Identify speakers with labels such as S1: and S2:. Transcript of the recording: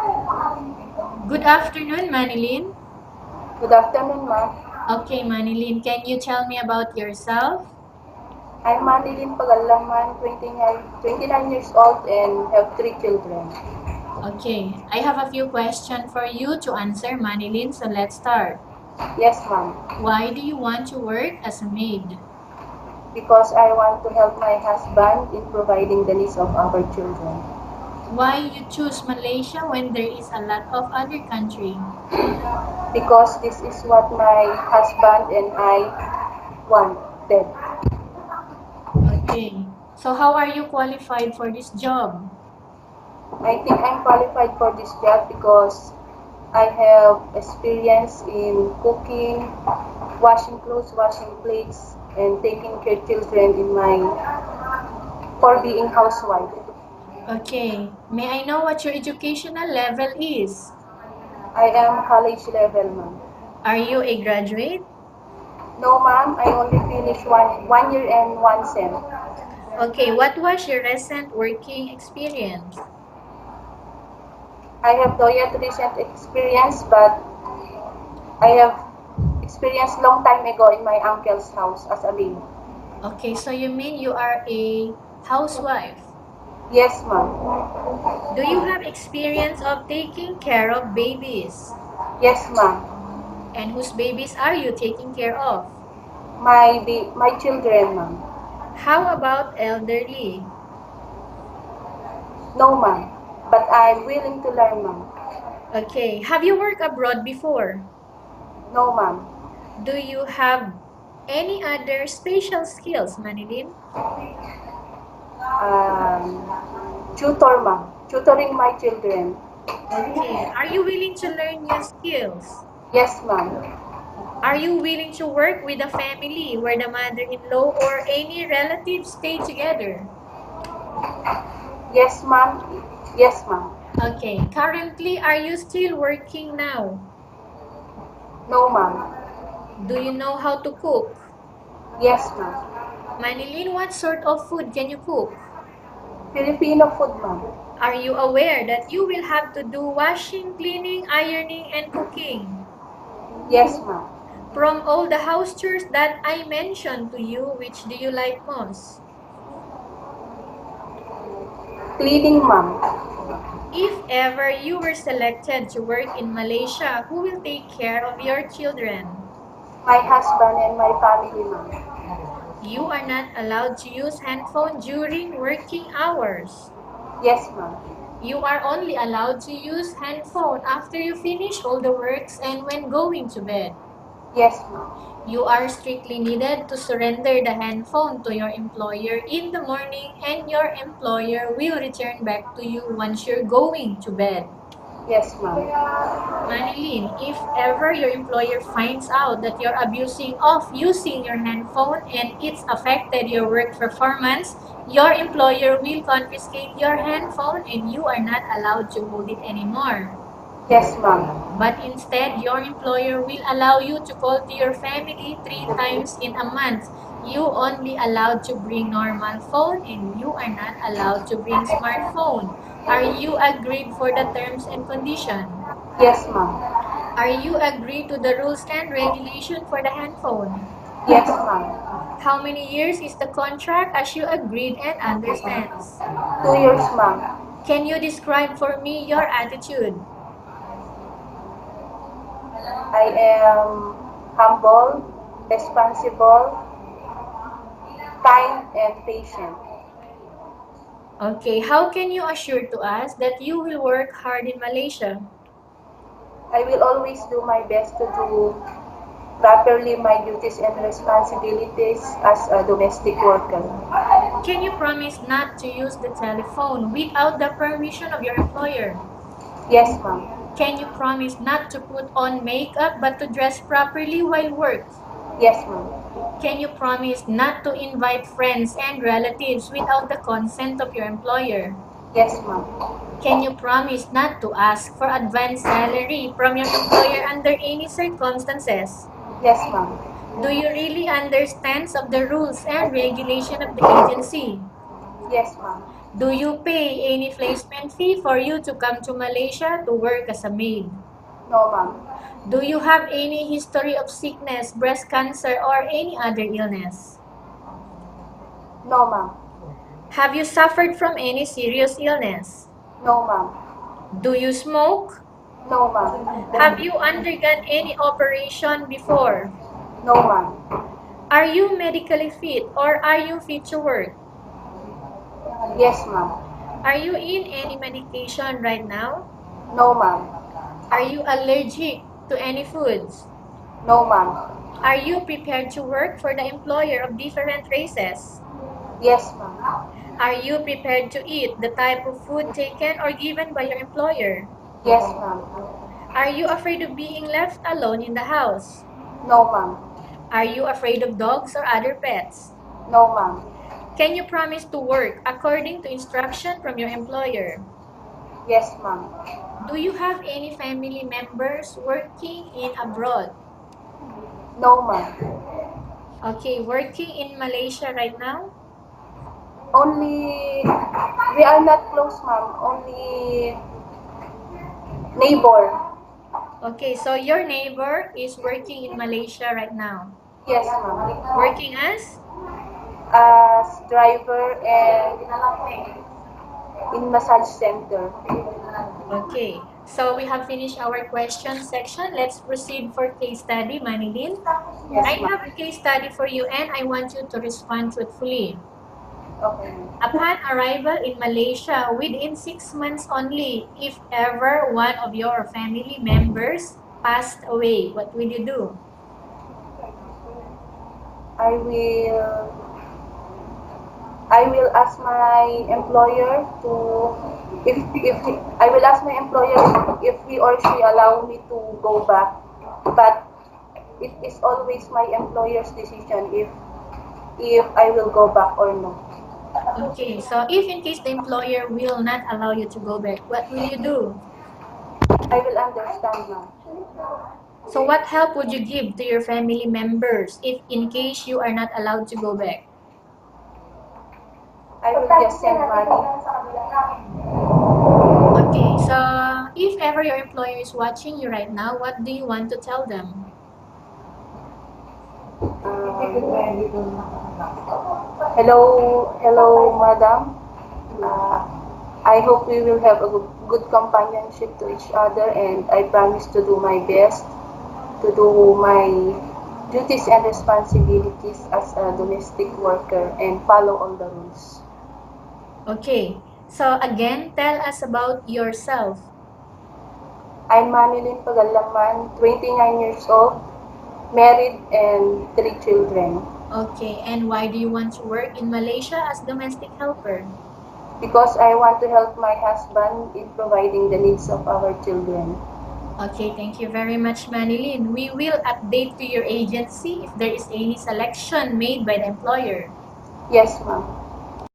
S1: Good afternoon, Manelyn.
S2: Good afternoon, ma'am.
S1: Okay, Manelyn, can you tell me about yourself?
S2: I'm Manelyn Pagallaman, 29 years old and have three children.
S1: Okay, I have a few questions for you to answer, Manelyn, so let's start.
S2: Yes, ma'am.
S1: Why do you want to work as a maid?
S2: Because I want to help my husband in providing the needs of our children.
S1: Why you choose Malaysia when there is a lot of other country?
S2: Because this is what my husband and I wanted.
S1: Okay, so how are you qualified for this job?
S2: I think I'm qualified for this job because I have experience in cooking, washing clothes, washing plates, and taking care of children in my for being housewife.
S1: Okay, may I know what your educational level is?
S2: I am college level, ma'am.
S1: Are you a graduate?
S2: No, ma'am. I only finished one year and one sem.
S1: Okay, what was your recent working experience?
S2: I have no yet recent experience, but I have experienced long time ago in my uncle's house as a maid.
S1: Okay, so you mean you are a housewife?
S2: Yes, ma'am.
S1: Do you have experience of taking care of babies?
S2: Yes, ma'am.
S1: And whose babies are you taking care of?
S2: My children, ma'am.
S1: How about elderly?
S2: No, ma'am. But I'm willing to learn, ma'am.
S1: Okay, have you worked abroad before?
S2: No, ma'am.
S1: Do you have any other special skills, Manilin?
S2: Tutor, ma'am. Tutoring my children.
S1: Okay, are you willing to learn new skills?
S2: Yes, ma'am.
S1: Are you willing to work with a family where the mother-in-law or any relatives stay together?
S2: Yes, ma'am. Yes, ma'am.
S1: Okay, currently, are you still working now?
S2: No, ma'am.
S1: Do you know how to cook?
S2: Yes, ma'am.
S1: Manilin, what sort of food can you cook?
S2: Filipino food, ma'am.
S1: Are you aware that you will have to do washing, cleaning, ironing, and cooking?
S2: Yes, ma'am.
S1: From all the house chores that I mentioned to you, which do you like most?
S2: Cleaning, ma'am.
S1: If ever you were selected to work in Malaysia, who will take care of your children?
S2: My husband and my family, ma'am.
S1: You are not allowed to use handphone during working hours.
S2: Yes, ma'am.
S1: You are only allowed to use handphone after you finish all the works and when going to bed.
S2: Yes, ma'am.
S1: You are strictly needed to surrender the handphone to your employer in the morning and your employer will return back to you once you're going to bed.
S2: Yes, ma'am.
S1: Manilin, if ever your employer finds out that you're abusing of using your handphone and it's affected your work performance, your employer will confiscate your handphone and you are not allowed to hold it anymore.
S2: Yes, ma'am.
S1: But instead, your employer will allow you to call to your family 3 times in a month. You only allowed to bring normal phone and you are not allowed to bring smartphone. Are you agreed for the terms and condition?
S2: Yes, ma'am.
S1: Are you agreed to the rules and regulation for the handphone?
S2: Yes, ma'am.
S1: How many years is the contract as you agreed and understands?
S2: 2 years, ma'am.
S1: Can you describe for me your attitude?
S2: I am humble, responsible, kind, and patient.
S1: Okay, how can you assure to us that you will work hard in Malaysia?
S2: I will always do my best to do properly my duties and responsibilities as a domestic worker.
S1: Can you promise not to use the telephone without the permission of your employer?
S2: Yes, ma'am.
S1: Can you promise not to put on makeup but to dress properly while work?
S2: Yes, ma'am.
S1: Can you promise not to invite friends and relatives without the consent of your employer?
S2: Yes, ma'am.
S1: Can you promise not to ask for advance salary from your employer under any circumstances?
S2: Yes, ma'am.
S1: Do you really understand of the rules and regulation of the agency?
S2: Yes, ma'am.
S1: Do you pay any placement fee for you to come to Malaysia to work as a maid?
S2: No, ma'am.
S1: Do you have any history of sickness, breast cancer, or any other illness?
S2: No, ma'am.
S1: Have you suffered from any serious illness?
S2: No, ma'am.
S1: Do you smoke?
S2: No, ma'am.
S1: Have you undergone any operation before?
S2: No, ma'am.
S1: Are you medically fit or are you fit to work?
S2: Yes, ma'am.
S1: Are you in any medication right now?
S2: No, ma'am.
S1: Are you allergic to any foods?
S2: No, ma'am.
S1: Are you prepared to work for the employer of different races?
S2: Yes, ma'am.
S1: Are you prepared to eat the type of food taken or given by your employer?
S2: Yes, ma'am.
S1: Are you afraid of being left alone in the house?
S2: No, ma'am.
S1: Are you afraid of dogs or other pets?
S2: No, ma'am.
S1: Can you promise to work according to instruction from your employer?
S2: Yes, ma'am.
S1: Do you have any family members working in abroad?
S2: No, ma'am.
S1: Okay, working in Malaysia right now?
S2: Only, we are not close, ma'am. Only neighbor.
S1: Okay, so your neighbor is working in Malaysia right now.
S2: Yes, ma'am.
S1: Working as?
S2: As driver and in massage center.
S1: Okay, so we have finished our question section. Let's proceed for case study, Manilin. I
S2: Yes,
S1: have
S2: ma'am.
S1: a case study for you and I want you to respond truthfully.
S2: Okay.
S1: Upon arrival in Malaysia, within 6 months only, if ever one of your family members passed away, what will you do?
S2: I will I will ask my employer to if I will ask my employer if he or she allow me to go back, but it is always my employer's decision if I will go back or no.
S1: Okay, so if in case the employer will not allow you to go back, what will you do?
S2: I will understand now.
S1: So what help would you give to your family members if in case you are not allowed to go back?
S2: I will just send money.
S1: Okay, so if ever your employer is watching you right now, what do you want to tell them?
S2: Hello, madam. Uh, I hope we will have a good companionship to each other, and I promise to do my best to do my duties and responsibilities as a domestic worker and follow all the rules.
S1: Okay, so again, tell us about yourself.
S2: I'm Manelyn Pagallaman, 29 years old, married and 3 children.
S1: Okay, and why do you want to work in Malaysia as domestic helper?
S2: Because I want to help my husband in providing the needs of our children.
S1: Okay, thank you very much, Manilyn. We will update to your agency if there is any selection made by the employer.
S2: Yes, ma'am.